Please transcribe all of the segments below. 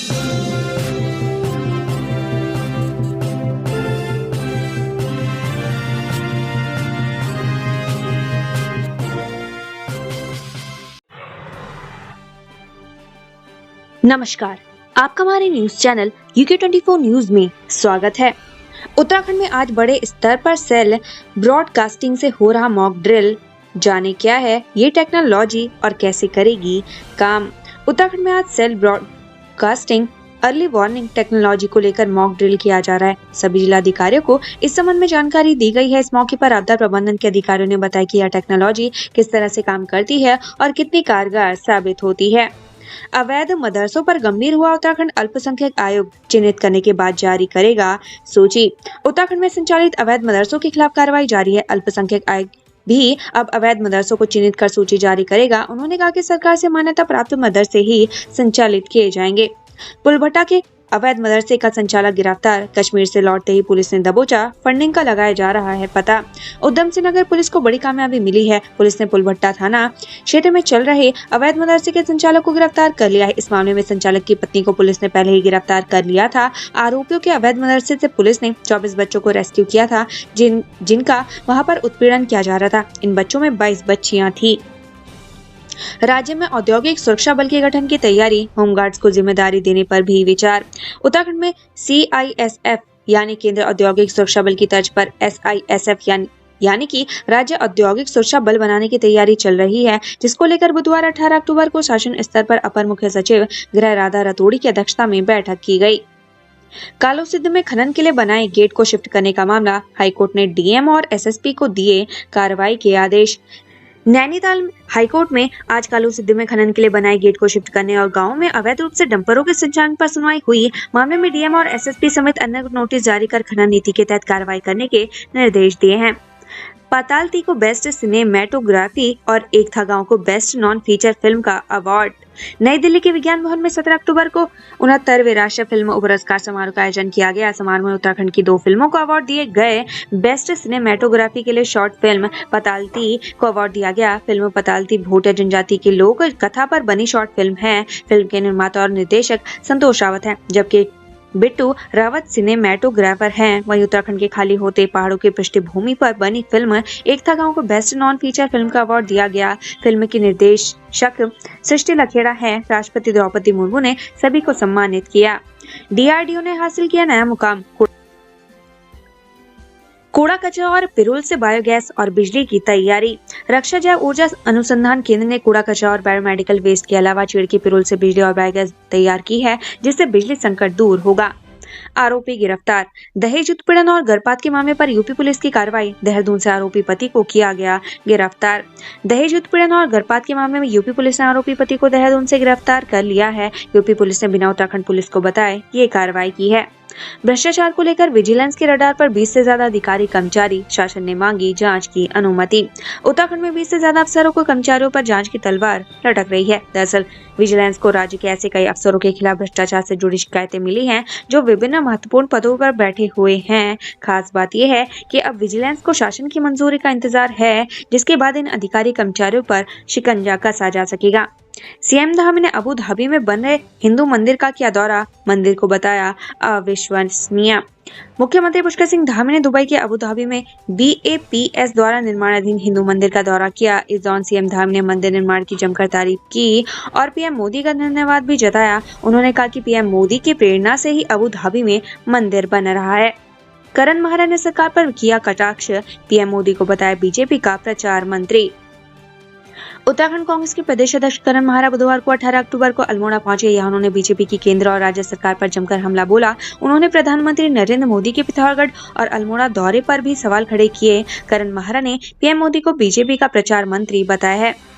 नमस्कार, आपका हमारे न्यूज चैनल UK24 न्यूज में स्वागत है। उत्तराखंड में आज बड़े स्तर पर सेल ब्रॉडकास्टिंग से हो रहा मॉक ड्रिल, जाने क्या है ये टेक्नोलॉजी और कैसे करेगी काम। उत्तराखंड में आज cell broadcasting early warning technology को लेकर मॉक ड्रिल किया जा रहा है। सभी जिलाधिकारियों को इस संबंध में जानकारी दी गई है। इस मौके पर आपदा प्रबंधन के अधिकारियों ने बताया कि यह टेक्नोलॉजी किस तरह से काम करती है और कितनी कारगर साबित होती है। अवैध मदरसों पर गंभीर हुआ उत्तराखंड अल्पसंख्यक आयोग चिन्हित करने के बाद जारी करेगा सूची। उत्तराखंड में संचालित अवैध मदरसों के खिलाफ कार्रवाई जारी है। अल्पसंख्यक आयोग भी अब अवैध मदरसों को चिन्हित कर सूची जारी करेगा। उन्होंने कहा कि सरकार से मान्यता प्राप्त मदरसे ही संचालित किए जाएंगे। पुलभट्टा के अवैध मदरसे का संचालक गिरफ्तार। कश्मीर से लौटते ही पुलिस ने दबोचा। फंडिंग का लगाया जा रहा है पता। उधम सिंह नगर पुलिस को बड़ी कामयाबी मिली है। पुलिस ने पुलभट्टा थाना क्षेत्र में चल रहे अवैध मदरसे के संचालक को गिरफ्तार कर लिया है। इस मामले में संचालक की पत्नी को पुलिस ने पहले ही गिरफ्तार कर लिया था। आरोपियों के अवैध मदरसे से पुलिस ने 24 बच्चों को रेस्क्यू किया था, जिनका वहां पर उत्पीड़न किया जा रहा था। इन बच्चों में 22 बच्चियां थी। राज्य में औद्योगिक सुरक्षा बल के गठन की तैयारी, होमगार्ड्स को जिम्मेदारी देने पर भी विचार। उत्तराखंड में CISF यानी केंद्रीय औद्योगिक सुरक्षा बल की तर्ज पर SISF यानी कि राज्य औद्योगिक सुरक्षा बल बनाने की तैयारी चल रही है, जिसको लेकर बुधवार 18 अक्टूबर को शासन स्तर पर अपर मुख्य सचिव गृह राधा रतोड़ी की अध्यक्षता में बैठक की गई। कालोसिद्ध में खनन के लिए बनाए गेट को शिफ्ट करने का मामला, हाईकोर्ट ने DM और SSP को दिए कार्रवाई के आदेश। नैनीताल हाईकोर्ट में आज कालोसिद्ध में खनन के लिए बनाए गेट को शिफ्ट करने और गांव में अवैध रूप से डंपरों के संचालन पर सुनवाई हुई। मामले में DM और SSP समेत अन्य नोटिस जारी कर खनन नीति के तहत कार्रवाई करने के निर्देश दिए हैं। पातालती को बेस्ट सिनेमेटोग्राफी और एक था गांव को बेस्ट नॉन फीचर फिल्म का अवार्ड। नई दिल्ली के विज्ञान भवन में 17 अक्टूबर को 69वें राष्ट्रीय फिल्म पुरस्कार समारोह का आयोजन किया गया। समारोह में उत्तराखंड की 2 फिल्मों को अवार्ड दिए गए। बेस्ट सिनेमेटोग्राफी के लिए शॉर्ट फिल्म पतालती को अवार्ड दिया गया। फिल्म पतालती भोटिया जनजाति की लोक कथा पर बनी शॉर्ट फिल्म है। फिल्म के निर्माता और निर्देशक संतोष रावत हैं, जबकि बिट्टू रावत सिनेमेटोग्राफर हैं। वहीं उत्तराखंड के खाली होते पहाड़ों की पृष्ठभूमि पर बनी फिल्म एक था गांव को बेस्ट नॉन फीचर फिल्म का अवार्ड दिया गया। फिल्म की निर्देशक सृष्टि लखेड़ा है। राष्ट्रपति द्रौपदी मुर्मू ने सभी को सम्मानित किया। DRDO ने हासिल किया नया मुकाम। कूड़ा कचरा और पिरूल से बायोगैस और बिजली की तैयारी। रक्षा जैव ऊर्जा अनुसंधान केंद्र ने कूड़ा कचरा और बायोमेडिकल वेस्ट के अलावा चीड़ की पिरूल से बिजली और बायोगैस तैयार की है, जिससे बिजली संकट दूर होगा। आरोपी गिरफ्तार। दहेज उत्पीड़न और गर्भपात के मामले पर यूपी पुलिस की कार्रवाई। देहरादून से आरोपी पति को किया गया गिरफ्तार। दहेज उत्पीड़न और गर्भपात के मामले में यूपी पुलिस ने आरोपी पति को देहरादून से गिरफ्तार कर लिया है। यूपी पुलिस ने बिना उत्तराखंड पुलिस को बताए ये कार्रवाई की है। भ्रष्टाचार को लेकर विजिलेंस के रडार पर 20 से ज्यादा अधिकारी कर्मचारी। शासन ने मांगी जांच की अनुमति। उत्तराखंड में 20 से ज्यादा अफसरों को कर्मचारियों पर जांच की तलवार लटक रही है। दरअसल विजिलेंस को राज्य के ऐसे कई अफसरों के खिलाफ भ्रष्टाचार से जुड़ी शिकायतें मिली हैं, जो विभिन्न महत्वपूर्ण पदों पर बैठे हुए हैं। खास बात यह है कि अब विजिलेंस को शासन की मंजूरी का इंतजार है, जिसके बाद इन अधिकारी कर्मचारियों पर शिकंजा कसा जा सकेगा। CM धामी ने अबू धाबी में बन रहे हिंदू मंदिर का किया दौरा। मंदिर को बताया अविश्वसनीय। मुख्यमंत्री पुष्कर सिंह धामी ने दुबई के अबू धाबी में BAPS द्वारा निर्माणाधीन हिंदू मंदिर का दौरा किया। इस दौरान CM धामी ने मंदिर निर्माण की जमकर तारीफ की और PM मोदी का धन्यवाद भी जताया। उन्होंने कहा कि PM मोदी की प्रेरणा से ही अबू धाबी में मंदिर बन रहा है। करण महारा ने सरकार पर किया कटाक्ष। PM मोदी को बताया BJP का प्रचार मंत्री। उत्तराखंड कांग्रेस के प्रदेश अध्यक्ष करण महारा बुधवार को 18 अक्टूबर को अल्मोड़ा पहुंचे। यहाँ उन्होंने बीजेपी की केंद्र और राज्य सरकार पर जमकर हमला बोला। उन्होंने प्रधानमंत्री नरेंद्र मोदी के पिथौरागढ़ और अल्मोड़ा दौरे पर भी सवाल खड़े किए। करण महारा ने PM मोदी को बीजेपी का प्रचार मंत्री बताया है।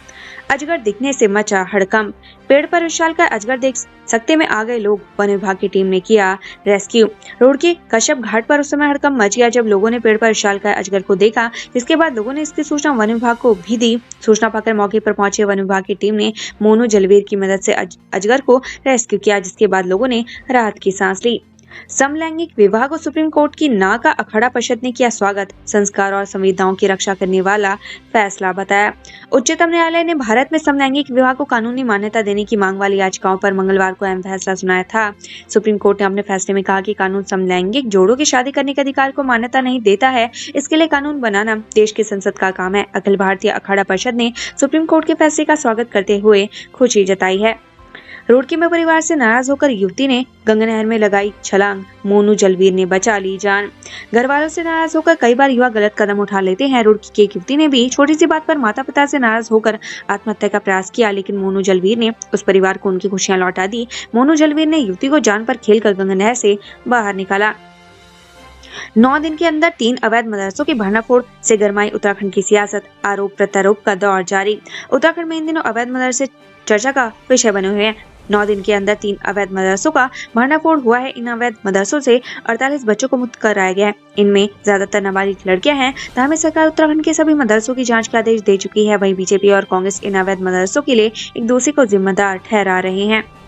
अजगर दिखने से मचा हड़कंप। पेड़ पर विशालकाय अजगर देख सकते में आ गए लोग। वन विभाग की टीम ने किया रेस्क्यू। रोड के कश्यप घाट पर उस समय हड़कंप मच गया जब लोगों ने पेड़ पर विशालकाय अजगर को देखा। जिसके बाद लोगों ने इसकी सूचना वन विभाग को भी दी। सूचना पाकर मौके पर पहुंचे वन विभाग की टीम ने मोनू जलवीर की मदद से अजगर को रेस्क्यू किया, जिसके बाद लोगों ने राहत की सांस ली। समलैंगिक विवाह को सुप्रीम कोर्ट की ना का अखाड़ा परिषद ने किया स्वागत, संस्कार और संविधाओं की रक्षा करने वाला फैसला बताया। उच्चतम न्यायालय ने भारत में समलैंगिक विवाह को कानूनी मान्यता देने की मांग वाली याचिकाओं पर मंगलवार को अहम फैसला सुनाया था। सुप्रीम कोर्ट ने अपने फैसले में कहा कि कानून समलैंगिक जोड़ों की शादी करने के अधिकार को मान्यता नहीं देता है, इसके लिए कानून बनाना देश की संसद का काम है। अखिल भारतीय अखाड़ा परिषद ने सुप्रीम कोर्ट के फैसले का स्वागत करते हुए खुशी जताई है। रुड़की में परिवार से नाराज होकर युवती ने गंगा नहर में लगाई छलांग, मोनू जलवीर ने बचा ली जान। घर वालों से नाराज होकर कई बार युवा गलत कदम उठा लेते हैं। रुड़की की एक युवती ने भी छोटी सी बात पर माता पिता से नाराज होकर आत्महत्या का प्रयास किया, लेकिन मोनू जलवीर ने उस परिवार को उनकी खुशियां लौटा दी। मोनू जलवीर ने युवती को जान पर खेलकर गंगा नहर से बाहर निकाला। 9 दिन के अंदर 3 अवैध मदरसों की भरनाफोड़ से गरमाई उत्तराखंड की सियासत, आरोप प्रत्यारोप का दौर जारी। उत्तराखंड में इन दिनों अवैध मदरसे चर्चा का विषय बने हुए हैं। 9 दिन के अंदर 3 अवैध मदरसों का भरनाफोड़ हुआ है। इन अवैध मदरसों से 48 बच्चों को मुक्त कराया गया है। इनमें ज्यादातर नाबालिग लड़कियां हैं। धार्मिक सरकार उत्तराखंड के सभी मदरसों की जांच के आदेश दे चुकी है। वहीं बीजेपी और कांग्रेस इन अवैध मदरसों के लिए एक दूसरे को जिम्मेदार ठहरा रहे हैं।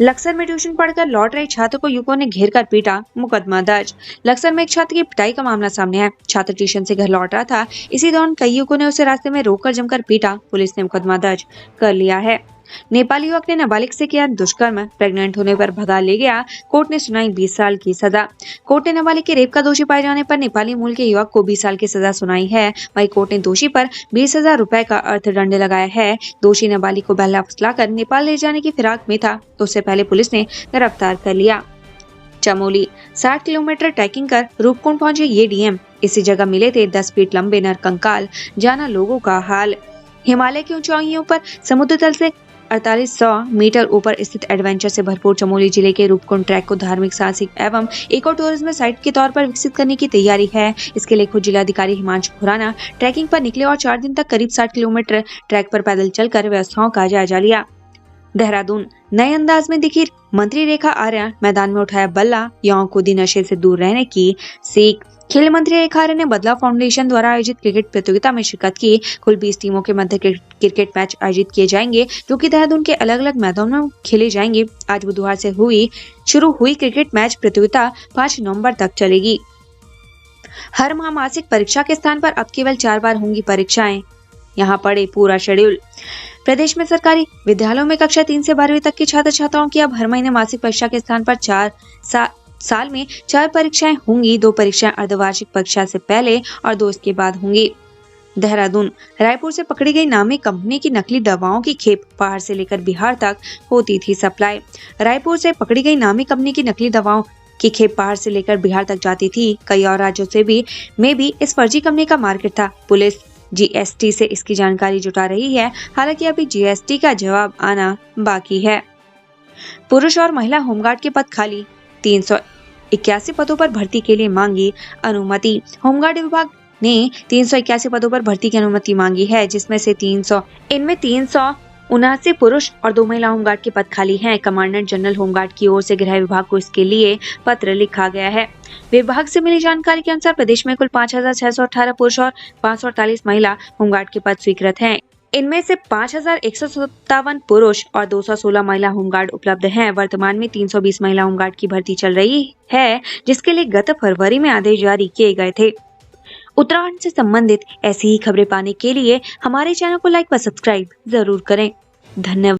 लक्सर में ट्यूशन पढ़कर लौट रहे छात्र को युवकों ने घेर कर पीटा, मुकदमा दर्ज। लक्सर में एक छात्र की पिटाई का मामला सामने है। छात्र ट्यूशन से घर लौट रहा था। इसी दौरान कई युवकों ने उसे रास्ते में रोककर जमकर पीटा। पुलिस ने मुकदमा दर्ज कर लिया है। नेपाली युवक ने नाबालिग से किया दुष्कर्म, प्रेग्नेंट होने पर भगा ले गया। कोर्ट ने सुनाई 20 साल की सजा। कोर्ट ने नाबालिग के रेप का दोषी पाए जाने पर नेपाली मूल के युवक को 20 साल की सजा सुनाई है। वहीं कोर्ट ने दोषी पर 20,000 रुपए का अर्थदंड लगाया है। दोषी नाबालिग को बहला फुसलाकर नेपाल ले जाने की फिराक में था, तो उससे पहले पुलिस ने गिरफ्तार कर लिया। चमोली 60 किलोमीटर ट्रैकिंग कर रूपकुंड पहुंचे ये डीएम। इसी जगह मिले थे 10 फीट लंबे नरकंकाल, जाना लोगों का हाल। हिमालय की ऊंचाइयों पर समुद्र तल से 4800 मीटर ऊपर स्थित एडवेंचर से भरपूर चमोली जिले के रूपकुंड ट्रैक को धार्मिक, साहसिक एवं इको टूरिज्म साइट के तौर पर विकसित करने की तैयारी है। इसके लिए खुद जिलाधिकारी हिमांशु खुराना ट्रैकिंग पर निकले और 4 दिन तक करीब 60 किलोमीटर ट्रैक पर पैदल चलकर व्यवस्थाओं का जायजा लिया। देहरादून नए अंदाज में दिखी मंत्री रेखा आर्या, मैदान में उठाया बल्ला, युवाओं को दी नशे से दूर रहने की सीख। खेल मंत्री रेखा आर्या ने बदलाव फाउंडेशन द्वारा आयोजित क्रिकेट प्रतियोगिता में शिरकत की। कुल 20 टीमों के मध्य क्रिकेट मैच आयोजित किए जाएंगे, जो कि देहरादून के अलग अलग मैदानों में खेले जाएंगे। आज बुधवार से शुरू हुई क्रिकेट मैच प्रतियोगिता 5 नवंबर तक चलेगी। हर माह मासिक परीक्षा के स्थान पर अब केवल 4 बार होंगी परीक्षाएं, यहाँ पढ़े पूरा शेड्यूल। प्रदेश में सरकारी विद्यालयों में कक्षा 3 से 12वीं तक के छात्र छात्राओं की अब हर महीने मासिक परीक्षा के स्थान पर साल में 4 परीक्षाएं होंगी। 2 परीक्षाएं अर्धवार्षिक परीक्षा से पहले और 2 इसके बाद होंगी। देहरादून रायपुर से पकड़ी गई नामी कंपनी की नकली दवाओं की खेप, पहाड़ से लेकर बिहार तक होती थी सप्लाई। रायपुर से पकड़ी गई नामी कंपनी की नकली दवाओं की खेप पहाड़ से लेकर बिहार तक जाती थी। कई और राज्यों से भी इस फर्जी कंपनी का मार्केट था। पुलिस जीएसटी से इसकी जानकारी जुटा रही है। हालांकि अभी जीएसटी का जवाब आना बाकी है। पुरुष और महिला होमगार्ड के पद खाली, 381 पदों पर भर्ती के लिए मांगी अनुमति। होमगार्ड विभाग ने 381 पदों पर भर्ती की अनुमति मांगी है, जिसमें से 379 पुरुष और 2 महिला होमगार्ड के पद खाली हैं। कमांडेंट जनरल होमगार्ड की ओर से गृह विभाग को इसके लिए पत्र लिखा गया है। विभाग से मिली जानकारी के अनुसार प्रदेश में कुल 5,618 पुरुष और 548 महिला होमगार्ड के पद स्वीकृत हैं। इनमें से 5,157 पुरुष और 216 महिला होमगार्ड उपलब्ध हैं। वर्तमान में 320 महिला होमगार्ड की भर्ती चल रही है, जिसके लिए गत फरवरी में आदेश जारी किए गए थे। उत्तराखंड से संबंधित ऐसी ही खबरें पाने के लिए हमारे चैनल को लाइक व सब्सक्राइब जरूर करें। धन्यवाद।